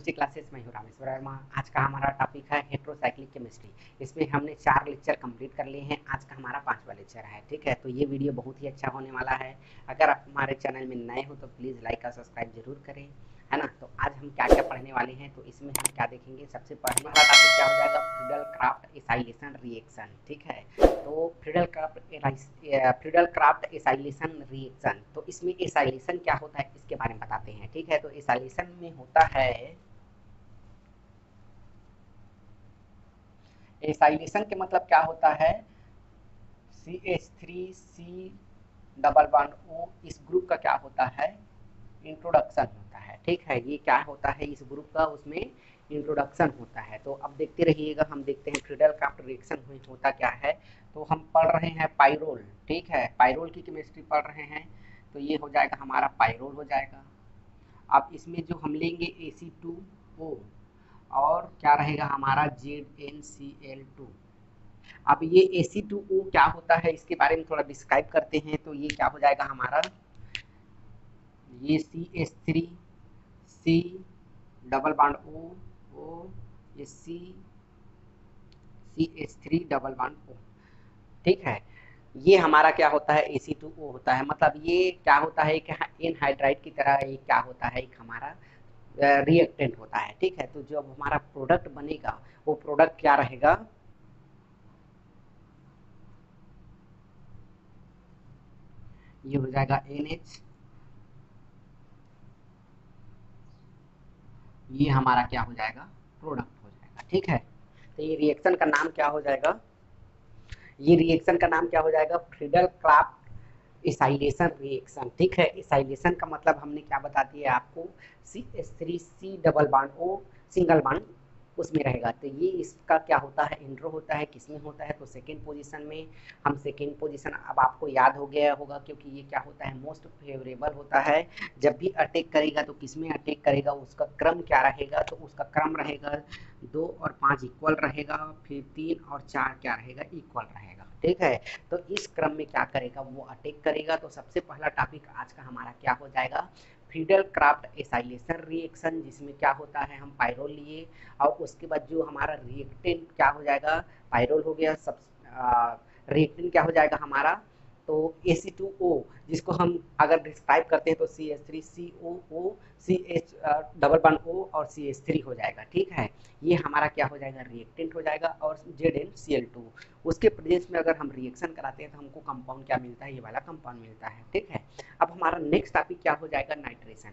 Chemistry classes में हूँ रामेश्वर वर्मा। आज का हमारा टॉपिक है हेट्रोसाइक्लिक केमिस्ट्री। इसमें हमने 4 लेक्चर कंप्लीट कर लिए हैं। आज का हमारा 5वां लेक्चर है, ठीक है। तो ये वीडियो बहुत ही अच्छा होने वाला है। अगर आप हमारे चैनल में नए हो तो प्लीज़ लाइक और सब्सक्राइब जरूर करें, है ना। तो आज हम क्या क्या पढ़ने वाले हैं, तो इसमें हम क्या देखेंगे। सबसे पहले हमारा टॉपिक क्या हो जाएगा, फ्रीडल क्राफ्ट एसाइलेशन रिएक्शन, ठीक है। तो फ्रीडल क्राफ्ट एसाइलेशन रिएक्शन, तो इसमें एसाइलेशन क्या होता है इसके बारे में बताते हैं, ठीक है। तो एसाइलेशन में होता है, एसाइलेशन के मतलब क्या होता है, CH3C डबल बॉन्ड O, इस ग्रुप का क्या होता है, इंट्रोडक्शन होता है, ठीक है। ये क्या होता है इस ग्रुप का, उसमें इंट्रोडक्शन होता है। तो अब देखते रहिएगा, हम देखते हैं फ्रीडल क्राफ्ट रिएक्शन होता क्या है। तो हम पढ़ रहे हैं पाइरोल, ठीक है। पाइरोल की केमिस्ट्री पढ़ रहे हैं, तो ये हो जाएगा हमारा पाइरोल हो जाएगा। अब इसमें जो हम लेंगे Ac2O और क्या रहेगा हमारा ZnCl2। अब ये Ac2O क्या होता है इसके बारे में थोड़ा डिस्क्राइब करते हैं। तो ये क्या हो जाएगा हमारा, ये CH3C डबल बॉन्ड O, ये CH3 डबल बॉन्ड O, ठीक है। ये हमारा क्या होता है, Ac2O होता है। मतलब ये क्या होता है, एनहाइड्राइड की तरह ये क्या होता है, एक हमारा रिएक्टेंट होता है, ठीक है। तो जब हमारा प्रोडक्ट बनेगा, वो प्रोडक्ट क्या रहेगा, ये हो जाएगा NH, ये हमारा क्या हो जाएगा, प्रोडक्ट हो जाएगा, ठीक है। तो ये रिएक्शन का नाम क्या हो जाएगा, ये रिएक्शन का नाम क्या हो जाएगा, फ्रीडल क्राफ्ट एसाइलेशन रिएक्शन, ठीक है। एसाइलेशन का मतलब हमने क्या बता दिया आपको, CH3C double bond O single bond उसमें रहेगा। तो ये इसका क्या होता है, इंट्रो होता है, किसमें होता है, तो सेकेंड पोजीशन में। हम सेकेंड पोजीशन अब आपको याद हो गया होगा, क्योंकि ये क्या होता है, मोस्ट फेवरेबल होता है। जब भी अटैक करेगा तो किसमें अटैक करेगा, उसका क्रम क्या रहेगा, तो उसका क्रम रहेगा 2 और 5 इक्वल रहेगा, फिर 3 और 4 क्या रहेगा, इक्वल रहेगा, ठीक है। तो इस क्रम में क्या करेगा, वो अटैक करेगा। तो सबसे पहला टॉपिक आज का हमारा क्या हो जाएगा, फ्रीडल क्राफ्ट एसाइलेशन रिएक्शन, जिसमें क्या होता है, हम पाइरोल लिए और उसके बाद जो हमारा रिएक्टेंट क्या हो जाएगा, पाइरोल हो गया, सब रिएक्टेंट क्या हो जाएगा हमारा, तो Ac2O, जिसको हम अगर डिस्क्राइब करते हैं तो CH3COO, CH double bond O और CH3 हो जाएगा, ठीक है। ये हमारा क्या हो जाएगा, रिएक्टेंट हो जाएगा। और ZnCl2, उसके प्रेजेंस में अगर हम रिएक्शन कराते हैं तो हमको कंपाउंड क्या मिलता है, ये वाला कंपाउंड मिलता है, ठीक है। अब हमारा नेक्स्ट टॉपिक क्या हो जाएगा, नाइट्रेशन,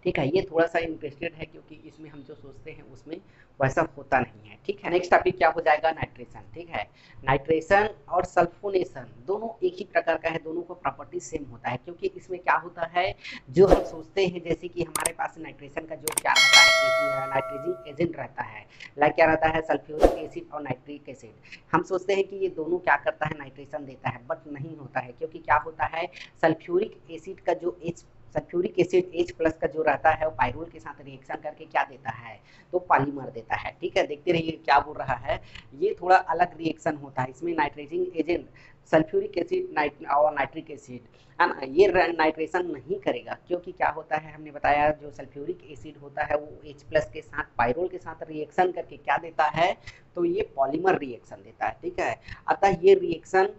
ठीक है। ये थोड़ा सा इंटरेस्टेड है क्योंकि इसमें हम जो सोचते हैं उसमें वैसा होता नहीं है, ठीक है। नेक्स्ट टॉपिक क्या हो जाएगा, नाइट्रेशन, ठीक है। नाइट्रेशन और सल्फोनेशन दोनों एक ही प्रकार का है, दोनों को प्रॉपर्टी सेम होता है। क्योंकि इसमें क्या होता है, जो हम सोचते हैं, जैसे कि हमारे पास नाइट्रेशन का जो क्या रहता है, नाइट्रेजिंग एजेंट रहता है, लाइक क्या रहता है, सल्फ्यूरिक एसिड और नाइट्रिक एसिड। हम सोचते हैं कि ये दोनों क्या करता है, नाइट्रेशन देता है, बट नहीं होता है। क्योंकि क्या होता है, सल्फ्यूरिक एसिड का जो सल्फ्यूरिक एसिड H प्लस का जो रहता है वो पाइरोल के साथ रिएक्शन करके क्या देता है, तो पॉलीमर देता है, ठीक है। देखते रहिए क्या बोल रहा है, ये थोड़ा अलग रिएक्शन होता है। इसमें नाइट्रेजिंग एजेंट सल्फ्यूरिक एसिड और नाइट्रिक एसिड, है ना, ये नाइट्रेशन नहीं करेगा। क्योंकि क्या होता है, हमने बताया जो सल्फ्यूरिक एसिड होता है वो H प्लस के साथ पाइरोल के साथ रिएक्शन करके क्या देता है, तो ये पॉलीमर रिएक्शन देता है, ठीक है। अतः ये रिएक्शन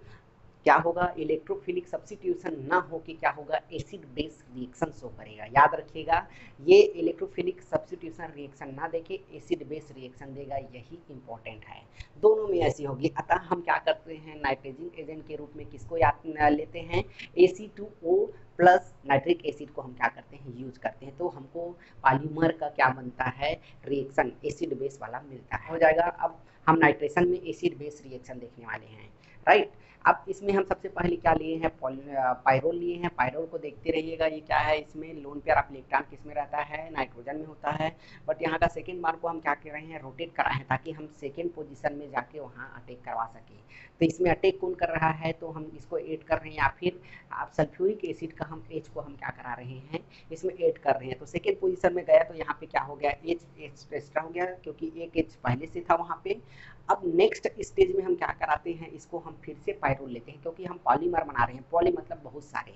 क्या होगा, इलेक्ट्रोफिलिक सब्स्टिट्यूशन ना हो कि क्या होगा, एसिड बेस रिएक्शन शो करेगा। याद रखिएगा, ये इलेक्ट्रोफिलिक सब्स्टिट्यूशन रिएक्शन ना देके एसिड बेस रिएक्शन देगा, यही इंपॉर्टेंट है। दोनों में ऐसी होगी। अतः हम क्या करते हैं, नाइट्रेजिंग एजेंट के रूप में किसको याद लेते हैं, Ac2O प्लस नाइट्रिक एसिड को हम क्या करते हैं, यूज करते हैं। तो हमको पॉलीमर का क्या बनता है, रिएक्शन एसिड बेस वाला मिलता है, हो जाएगा। अब हम नाइट्रेशन में एसिड बेस रिएक्शन देखने वाले हैं, राइट। अब इसमें हम सबसे पहले क्या लिए हैं, पाइरोल लिए हैं। पाइरोल को देखते रहिएगा, ये क्या है, इसमें लोन पेयर ऑफ इलेक्ट्रॉन किस में रहता है, नाइट्रोजन में होता है। बट यहाँ का सेकंड बार को हम क्या कर रहे हैं, रोटेट करा है, ताकि हम सेकंड पोजीशन में जाके वहाँ अटैक करवा सके। तो इसमें अटैक कौन कर रहा है, तो हम इसको ऐड कर रहे हैं, या फिर आप सल्फ्यूरिक एसिड का हम H को हम क्या करा रहे हैं, इसमें ऐड कर रहे हैं। तो सेकेंड पोजीशन में गया तो यहाँ पे क्या हो गया, H एक्स्ट्रा हो गया, क्योंकि एक H पहले से था वहाँ पे। अब नेक्स्ट स्टेज में हम क्या कराते हैं, इसको हम फिर से पाइरोल लेते हैं, क्योंकि हम पॉलीमर बना रहे हैं। पॉली मतलब बहुत सारे,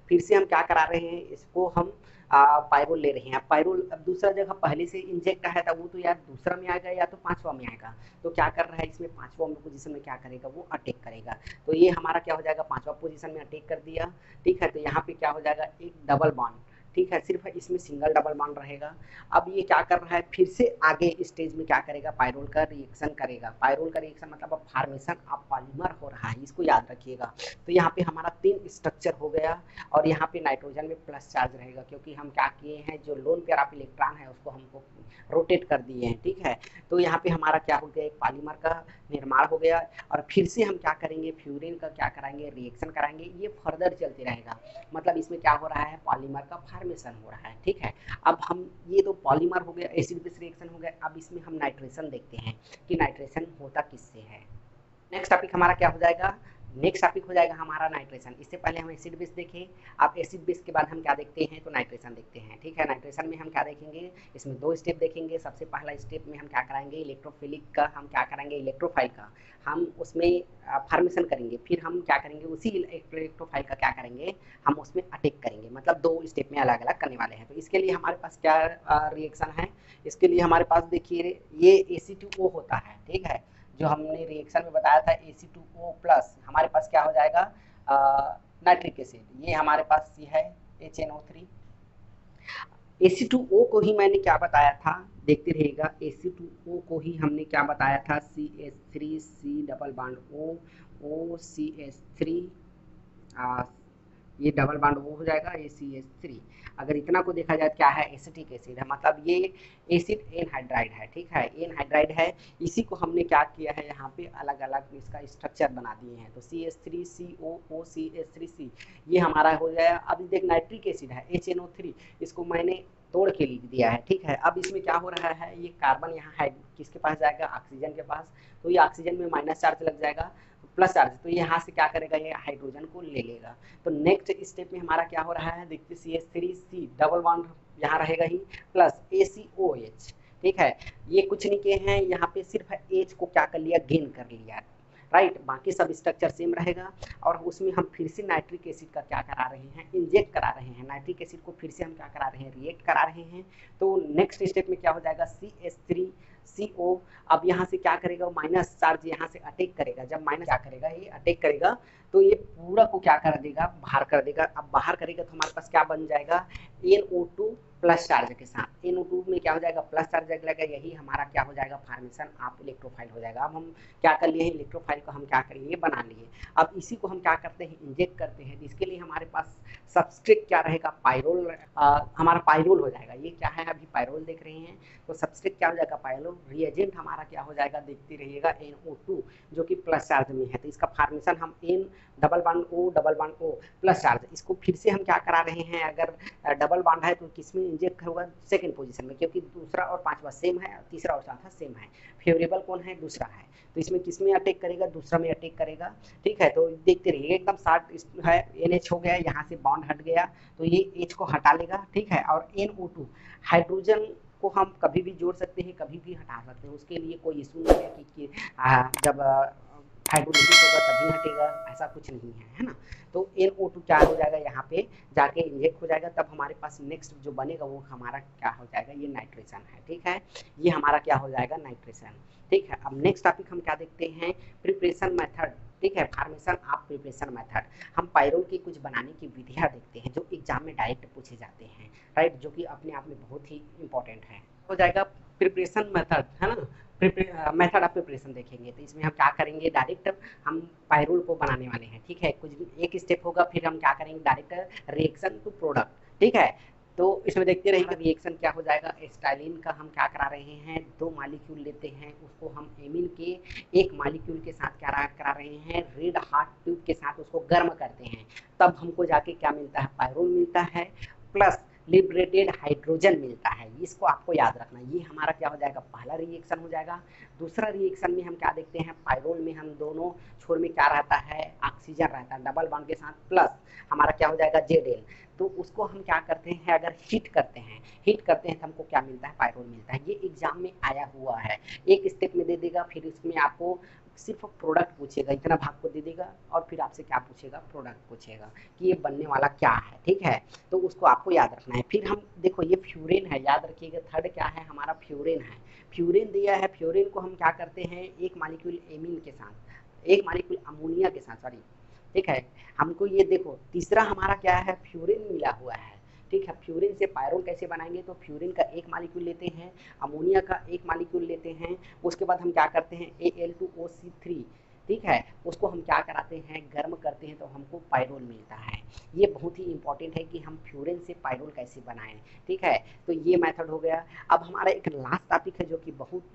फिर से हम क्या करा रहे हैं, इसको हम पायरोल ले रहे हैं। पायरोल अब दूसरा जगह पहले से इंजेक्ट है था, वो तो यार दूसरा में आएगा या तो पांचवा में आएगा, तो क्या कर रहा है इसमें पांचवा पोजीशन में क्या करेगा, वो अटैक करेगा। तो ये हमारा क्या हो जाएगा, पांचवा पोजीशन में अटैक कर दिया। ठीक है, तो यहाँ पे क्या हो जाएगा, एक डबल बॉन्ड। ठीक है, सिर्फ इसमें सिंगल डबल बॉन्ड रहेगा। अब ये क्या कर रहा है, फिर से आगे स्टेज में क्या करेगा, पायरोल का रिएक्शन करेगा। पायरोल का रिएक्शन मतलब अब फॉर्मेशन ऑफ पॉलीमर हो रहा है, इसको याद रखिएगा। तो यहाँ पे हमारा 3 स्ट्रक्चर हो गया, और यहाँ पे नाइट्रोजन में प्लस चार्ज रहेगा, क्योंकि हम क्या किए हैं, जो लोन पेयर ऑफ इलेक्ट्रॉन है उसको हमको रोटेट कर दिए हैं। ठीक है, तो यहाँ पे हमारा क्या हो गया, एक पॉलीमर का निर्माण हो गया। और फिर से हम क्या करेंगे, फ्यूरिन का क्या कराएंगे, रिएक्शन कराएंगे। ये फर्दर चलते रहेगा, मतलब इसमें क्या हो रहा है, पॉलीमर का फॉर्मेशन हो रहा है। ठीक है, अब हम ये तो पॉलीमर हो गया, एसिड बेस रिएक्शन हो गया। अब इसमें हम नाइट्रेशन देखते हैं कि नाइट्रेशन होता किससे है। नेक्स्ट टॉपिक हमारा क्या हो जाएगा, नेक्स्ट टॉपिक हो जाएगा हमारा नाइट्रेशन। इससे पहले हम एसिड बेस देखें। अब एसिड बेस के बाद हम क्या देखते हैं, तो नाइट्रेशन देखते हैं। ठीक है, नाइट्रेशन में हम क्या देखेंगे, इसमें 2 स्टेप देखेंगे। सबसे पहला स्टेप में हम क्या कराएंगे, इलेक्ट्रोफिलिक का हम क्या कराएंगे, इलेक्ट्रोफाइल का हम उसमें फॉर्मेशन करेंगे। फिर हम क्या करेंगे, उसी इलेक्ट्रोफाइल का क्या करेंगे, हम उसमें अटैक करेंगे। मतलब 2 स्टेप में अलग अलग करने वाले हैं। तो इसके लिए हमारे पास क्या रिएक्शन है, इसके लिए हमारे पास देखिए ये Ac2O होता है। ठीक है, जो हमने रिएक्शन में बताया था Ac2O प्लस, हमारे पास क्या हो जाएगा, नाइट्रिक एसिड। ये हमारे पास ये है HNO3। Ac2O को ही मैंने क्या बताया था, देखते रहिएगा। Ac2O को ही हमने क्या बताया था, CH3C double bond O, OCH3, ये डबल बॉन्ड वो हो जाएगा ACH3। अगर इतना को देखा जाए क्या है, एसिटिक एसिड है, मतलब ये एसिड एनहाइड्राइड है। ठीक है, एनहाइड्राइड है। इसी को हमने क्या किया है, यहाँ पे अलग अलग इसका स्ट्रक्चर बना दिए हैं। तो CH3COOCH3C ये हमारा हो जाएगा। अब देख नाइट्रिक एसिड है HNO3, इसको मैंने तोड़ के लिख दिया है। ठीक है, अब इसमें क्या हो रहा है, ये कार्बन यहाँ है, किसके पास जाएगा, ऑक्सीजन के पास। तो ये ऑक्सीजन में माइनस चार्ज लग जाएगा, प्लस चार्ज, तो यहाँ से क्या करेगा, ये हाइड्रोजन को ले लेगा। तो नेक्स्ट स्टेप में हमारा क्या हो रहा है, देखते CH3C डबल बॉन्ड यहाँ रहेगा ही, प्लस ACOH। ठीक है, ये कुछ नहीं किए हैं, यहाँ पे सिर्फ H को क्या कर लिया, गेन कर लिया। राइट, बाकी सब स्ट्रक्चर सेम रहेगा। और उसमें हम फिर से नाइट्रिक एसिड का क्या करा रहे हैं, इंजेक्ट करा रहे हैं। नाइट्रिक एसिड को फिर से हम क्या करा रहे हैं, रिएक्ट करा रहे हैं। तो नेक्स्ट स्टेप में क्या हो जाएगा, CH3CO। अब यहाँ से क्या करेगा, माइनस चार्ज यहाँ से अटैक करेगा। जब माइनस क्या करेगा, ये अटैक करेगा, तो ये पूरा को क्या कर देगा, बाहर कर देगा। अब बाहर करेगा तो हमारे पास क्या बन जाएगा, NO2 प्लस चार्ज के साथ। NO2 में क्या हो जाएगा, प्लस चार्ज लगेगा। यही हमारा क्या हो जाएगा, फॉर्मेशन ऑफ इलेक्ट्रोफाइल हो जाएगा। अब हम क्या कर लिए हैं, इलेक्ट्रोफाइल को हम क्या करेंगे, बना लिए। अब इसी को हम क्या करते हैं, इंजेक्ट करते हैं। इसके लिए हमारे पास सबस्ट्रेट क्या रहेगा, पायरोल, हमारा पायरोल हो जाएगा। ये क्या है, अभी पायरोल देख रहे हैं, तो सबस्ट्रेट क्या हो जाएगा, पायरोल। रिएजेंट हमारा क्या हो जाएगा, देखते रहिएगा, NO2 जो कि प्लस चार्ज में है। तो इसका फॉर्मेशन हम N double bond O plus charge, इसको फिर से हम क्या करा रहे हैं। अगर डबल बॉन्ड है तो किसमें इंजेक्ट होगा, सेकंड पोजीशन में, क्योंकि दूसरा और पांचवा सेम है, तीसरा और चौथा सेम है। फेवरेबल कौन है, दूसरा है, तो इसमें किसमें अटैक करेगा, दूसरा में अटैक करेगा। ठीक है, तो देखते रहिए, एकदम शार्ट है। NH हो गया, यहाँ से बॉन्ड हट गया, तो ये H को हटा लेगा। ठीक है, और NO2 हाइड्रोजन को हम कभी भी जोड़ सकते हैं, कभी भी हटा सकते हैं, उसके लिए कोई इशू नहीं है कि जब हाइड्रोलिसिस होगा तभी हटेगा, ऐसा कुछ नहीं है, है ना। तो NO2 क्या हो जाएगा, यहाँ पे जाके इंजेक्ट हो जाएगा। तब हमारे पास नेक्स्ट जो बनेगा वो हमारा क्या हो जाएगा, ये नाइट्रेशन है। ठीक है, ये हमारा क्या हो जाएगा, नाइट्रेशन। ठीक है, अब नेक्स्ट टॉपिक हम क्या देखते हैं, प्रिपरेशन मेथड। ठीक है, फॉर्मेशन ऑफ प्रिपरेशन मेथड। हम पायरोल की कुछ बनाने की विधियाँ देखते हैं जो एग्जाम में डायरेक्ट पूछे जाते हैं। राइट, जो कि अपने आप में बहुत ही इंपॉर्टेंट है। हो जाएगा प्रिपरेशन मेथड, है ना। मेथड ऑफ प्रिपरेशन देखेंगे, तो इसमें हम क्या करेंगे, डायरेक्ट हम पायरोल को बनाने वाले हैं। ठीक है, कुछ भी एक स्टेप होगा, फिर हम क्या करेंगे, डायरेक्ट रिएक्शन टू प्रोडक्ट। ठीक है, तो इसमें देखते रहिएगा, रिएक्शन क्या हो जाएगा, एस्टाइलिन का हम क्या करा रहे हैं, 2 मॉलिक्यूल लेते हैं, उसको हम एमीन के 1 मॉलिक्यूल के साथ क्या करा रहे हैं, रेड हॉट ट्यूब के साथ उसको गर्म करते हैं। तब हमको जाके क्या मिलता है, पायरोल मिलता है, प्लस लिबरेटेड हाइड्रोजन मिलता है। इसको आपको याद रखना, ये हमारा क्या हो जाएगा, पहला रिएक्शन हो जाएगा। दूसरा रिएक्शन में हम क्या देखते हैं, पायरोल में हम दोनों छोर में क्या रहता है, ऑक्सीजन रहता है डबल बॉन्ड के साथ, प्लस हमारा क्या हो जाएगा, ZL। तो उसको हम क्या करते हैं, अगर हीट करते हैं तो हमको क्या मिलता है, पायरोल मिलता है। ये एग्जाम में आया हुआ है, एक स्टेप में दे देगा, फिर इसमें आपको सिर्फ प्रोडक्ट पूछेगा, इतना भाग को दे देगा और फिर आपसे क्या पूछेगा, प्रोडक्ट पूछेगा कि ये बनने वाला क्या है, ठीक है। तो उसको आपको याद रखना है। फिर हम देखो ये फ्यूरिन है, याद रखिएगा। थर्ड क्या है हमारा, फ्यूरिन है। फ्यूरिन दिया है, फ्यूरिन को हम क्या करते हैं, एक मालिक्यूल एमीन के साथ, एक मालिक्यूल अमोनिया के साथ, सॉरी, ठीक है। हमको ये देखो तीसरा हमारा क्या है, फ्यूरिन मिला हुआ है, ठीक है। फ्यूरिन से पायरोल कैसे बनाएंगे, तो फ्यूरिन का एक मालिक्यूल लेते हैं, अमोनिया का एक मालिक्यूल लेते हैं, उसके बाद हम क्या करते हैं Al2O3, ठीक है, उसको हम क्या कराते हैं, गर्म करते हैं तो हमको पायरोल मिलता है। ये बहुत ही इंपॉर्टेंट है कि हम फ्यूरिन से पायरोल कैसे बनाएं, ठीक है। तो ये मेथड हो गया। अब हमारा एक लास्ट टॉपिक है जो कि बहुत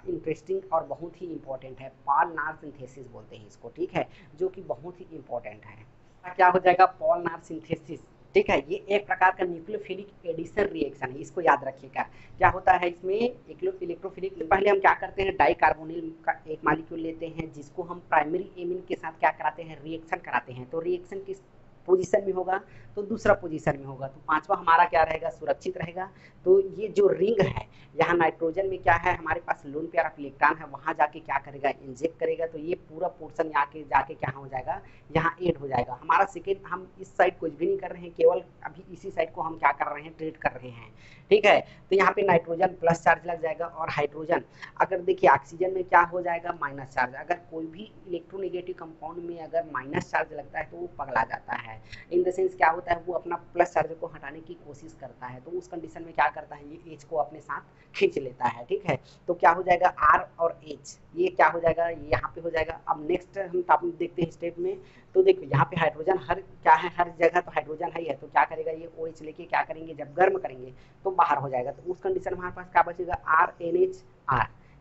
इंटरेस्टिंग और बहुत ही इंपॉर्टेंट है, पॉल-नार सिंथेसिस बोलते हैं इसको, ठीक है, जो कि बहुत ही इंपॉर्टेंट है। क्या हो जाएगा, पॉल-नार सिंथेसिस, ठीक है। ये एक प्रकार का न्यूक्लियोफिलिक एडिशन रिएक्शन है, इसको याद रखिएगा। क्या होता है इसमें, इलेक्ट्रोफिलिक, पहले हम क्या करते हैं, डाइकार्बोनिल का एक मालिक्यूल लेते हैं जिसको हम प्राइमरी एमीन के साथ क्या कराते हैं, रिएक्शन कराते हैं। तो रिएक्शन किस पोजीशन में होगा, तो दूसरा पोजीशन में होगा। तो पांचवा हमारा क्या रहेगा, सुरक्षित रहेगा। तो ये जो रिंग है, यहाँ नाइट्रोजन में क्या है हमारे पास, लोन पेयर ऑफ इलेक्ट्रॉन है, वहां जाके क्या करेगा, इंजेक्ट करेगा। तो ये पूरा पोर्शन जाके क्या हो जाएगा, यहाँ ऐड हो जाएगा। हमारा सेकेंड, हम इस साइड कुछ भी नहीं कर रहे हैं, केवल अभी इसी साइड को हम क्या कर रहे हैं, ट्रीट कर रहे हैं, ठीक है। तो यहाँ पे नाइट्रोजन प्लस चार्ज लग जाएगा और हाइड्रोजन, अगर देखिए ऑक्सीजन में क्या हो जाएगा, माइनस चार्ज। अगर कोई भी इलेक्ट्रोनेगेटिव कंपाउंड में अगर माइनस चार्ज लगता है तो वो पगला जाता है, इन द सेंस क्या होता है, वो अपना प्लस चार्ज को हटाने की कोशिश करता है। तो उस कंडीशन में क्या करता है, ये एच को अपने साथ खींच लेता है, ठीक है। तो क्या हो जाएगा, आर और एच, ये क्या हो जाएगा, यहाँ पे हो जाएगा। अब नेक्स्ट हम टॉपिक देखते हैं स्टेप में। तो देखो यहाँ पे हाइड्रोजन हर क्या है, हर जगह तो हाइड्रोजन है, तो क्या करेगा, ये OH लेके क्या करेंगे, जब गर्म करेंगे तो बाहर हो जाएगा। तो उस कंडीशन में हमारे पास क्या बचेगा, RNH,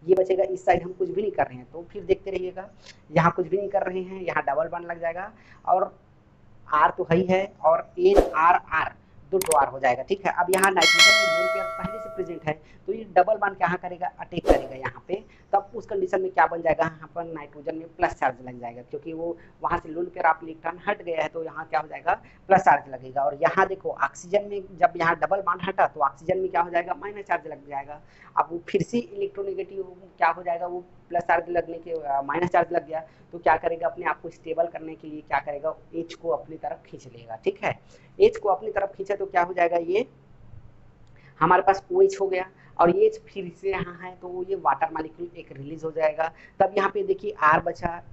ये बचेगा। इस साइड हम कुछ भी नहीं कर रहे हैं, तो फिर देखते रहिएगा, यहाँ कुछ भी नहीं कर रहे हैं, यहाँ डबल बॉन्ड लग जाएगा और आर तो है और AR दो आर हो जाएगा, ठीक है। अब यहाँ नाइट्रोजन में लोन पेयर पहले से प्रेजेंट है, तो ये डबल बॉन्ड क्या करेगा, अटैक करेगा यहाँ पे। तब उस कंडीशन में क्या बन जाएगा, यहाँ पर नाइट्रोजन में प्लस चार्ज लग जाएगा, क्योंकि वो वहाँ से लोन पेयर ऑफ इलेक्ट्रॉन हट गया है, तो यहाँ क्या हो जाएगा, प्लस चार्ज लगेगा। और यहाँ देखो ऑक्सीजन में जब यहाँ डबल बॉन्ड हटा तो ऑक्सीजन में क्या हो जाएगा, माइनस चार्ज लग जाएगा। अब वो फिर से इलेक्ट्रोनेगेटिव क्या हो जाएगा, वो प्लस चार्ज लगने के माइनस चार्ज लग गया, तो क्या करेगा, अपने आप को स्टेबल करने के लिए क्या करेगा, एच को अपनी तरफ खींच लेगा, ठीक है। एच को अपनी तरफ खींचा तो क्या हो जाएगा, ये हमारे पास OH हो गया और ये फिर से यहाँ है, तो ये वाटर मॉलिक्यूल एक रिलीज हो जाएगा। तब यहाँ पे देखिए आर बचा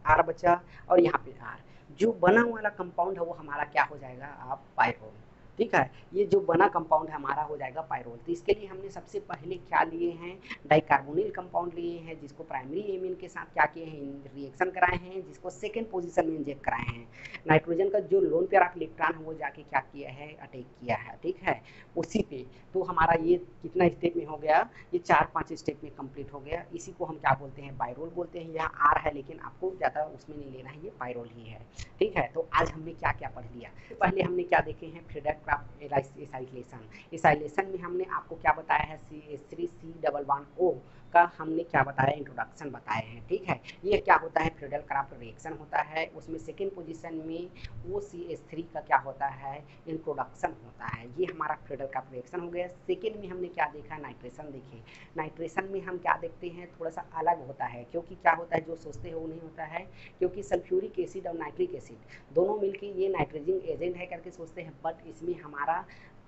और यहाँ पे आर, जो बना वाला कंपाउंड है वो हमारा क्या हो जाएगा, आप पायरोल, ठीक है। ये जो बना कंपाउंड है हमारा हो जाएगा पायरोल। तो इसके लिए हमने सबसे पहले क्या लिए हैं, डाइकार्बोनिल कंपाउंड लिए हैं, जिसको प्राइमरी एमीन के साथ क्या किए हैं, रिएक्शन कराए हैं, जिसको सेकेंड पोजीशन में इंजेक्ट कराए हैं। नाइट्रोजन का जो लोन पेयर ऑफ इलेक्ट्रॉन है वो जाके क्या किया है, अटैक किया है, ठीक है, उसी पे। तो हमारा ये कितना स्टेप में हो गया, ये 4-5 स्टेप में कंप्लीट हो गया। इसी को हम क्या बोलते हैं, पायरोल बोलते हैं। यहाँ आर है लेकिन आपको ज़्यादा उसमें नहीं लेना है, ये पायरोल ही है, ठीक है। तो आज हमने क्या क्या पढ़ लिया, पहले हमने क्या देखे हैं, फ्रीडल क्राफ्ट एसाइलेशन में हमने आपको क्या बताया है, CH3C++O का हमने क्या बताया, इंट्रोडक्शन बताए हैं, ठीक है। ये क्या होता है, फ्रीडल क्राफ्ट रिएक्शन होता है, उसमें सेकेंड पोजीशन में OCH3 का क्या होता है, इंट्रोडक्शन होता है। ये हमारा फ्रीडल क्राफ्ट रिएक्शन हो गया। सेकेंड में हमने क्या देखा, नाइट्रेशन देखे। नाइट्रेशन में हम क्या देखते हैं, थोड़ा सा अलग होता है, क्योंकि क्या होता है, जो सोचते हैं वो नहीं होता है, क्योंकि सल्फ्यूरिक एसिड और नाइट्रिक एसिड दोनों मिलकर ये नाइट्रोजन एजेंट है करके सोचते हैं, बट इसमें हमारा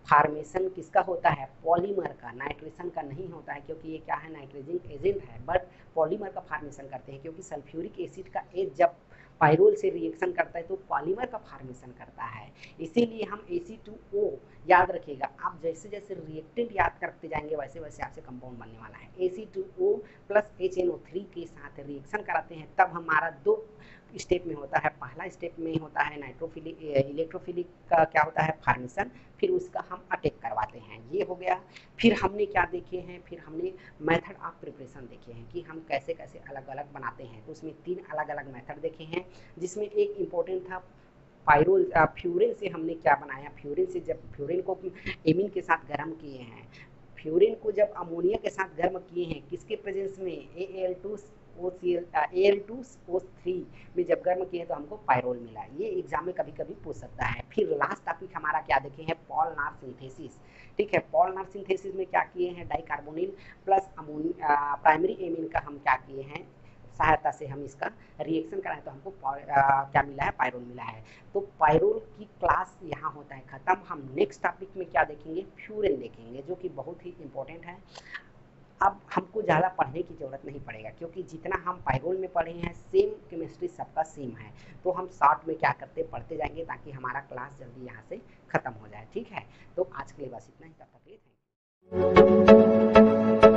फार्मेशन किसका होता है, पॉलीमर का, नाइट्रेशन का नहीं होता है, क्योंकि ये क्या है, नाइट्रोजन एजेंट है, बट पॉलीमर का फार्मेशन करते हैं। क्योंकि सल्फ्यूरिक एसिड का एज जब पायरोल से रिएक्शन करता है तो पॉलीमर का फार्मेशन करता है। इसीलिए हम Ac2O याद रखिएगा, आप जैसे जैसे रिएक्टेंट याद करते जाएंगे वैसे वैसे आपसे कंपाउंड बनने वाला है। Ac2O प्लस HNO3 के साथ रिएक्शन कराते हैं, तब हमारा दो स्टेप में होता है। पहला स्टेप में होता है नाइट्रोफिलिक इलेक्ट्रोफिलिक का क्या होता है, फार्मेशन, फिर उसका हम अटैक करवाते हैं, ये हो गया। फिर हमने क्या देखे हैं, फिर हमने मेथड ऑफ प्रिपरेशन देखे हैं कि हम कैसे कैसे अलग अलग बनाते हैं। तो उसमें 3 अलग अलग मेथड देखे हैं, जिसमें एक इम्पोर्टेंट था पायरोल, फ्यूरिन से हमने क्या बनाया, फ्यूरिन से जब फ्यूरिन को एमीन के साथ गर्म किए हैं, फ्यूरिन को जब अमोनिया के साथ गर्म किए हैं, किसके प्रेजेंस में, Al2O3 में जब गर्म किए तो हमको पायरोल मिला। ये एग्जाम में कभी कभी पूछ सकता है। फिर लास्ट टॉपिक हमारा क्या देखे हैं, पॉल-नार सिंथेसिस, ठीक है। पॉल-नार सिंथेसिस में क्या किए हैं, डाइकार्बोनिल प्लस प्राइमरी एमीन का हम क्या किए हैं, सहायता से हम इसका रिएक्शन कराएं तो हमको क्या मिला है, पायरोल मिला है। तो पायरोल की क्लास यहाँ होता है खत्म। हम नेक्स्ट टॉपिक में क्या देखेंगे, फ्यूरेन देखेंगे, जो कि बहुत ही इंपॉर्टेंट है। अब हमको ज़्यादा पढ़ने की ज़रूरत नहीं पड़ेगा, क्योंकि जितना हम पायरोल में पढ़े हैं सेम केमिस्ट्री सबका सेम है। तो हम शॉर्ट में क्या करते पढ़ते जाएंगे ताकि हमारा क्लास जल्दी यहाँ से ख़त्म हो जाए। ठीक है, तो आज के लिए बस इतना ही, तब तक के लिए थैंक यू।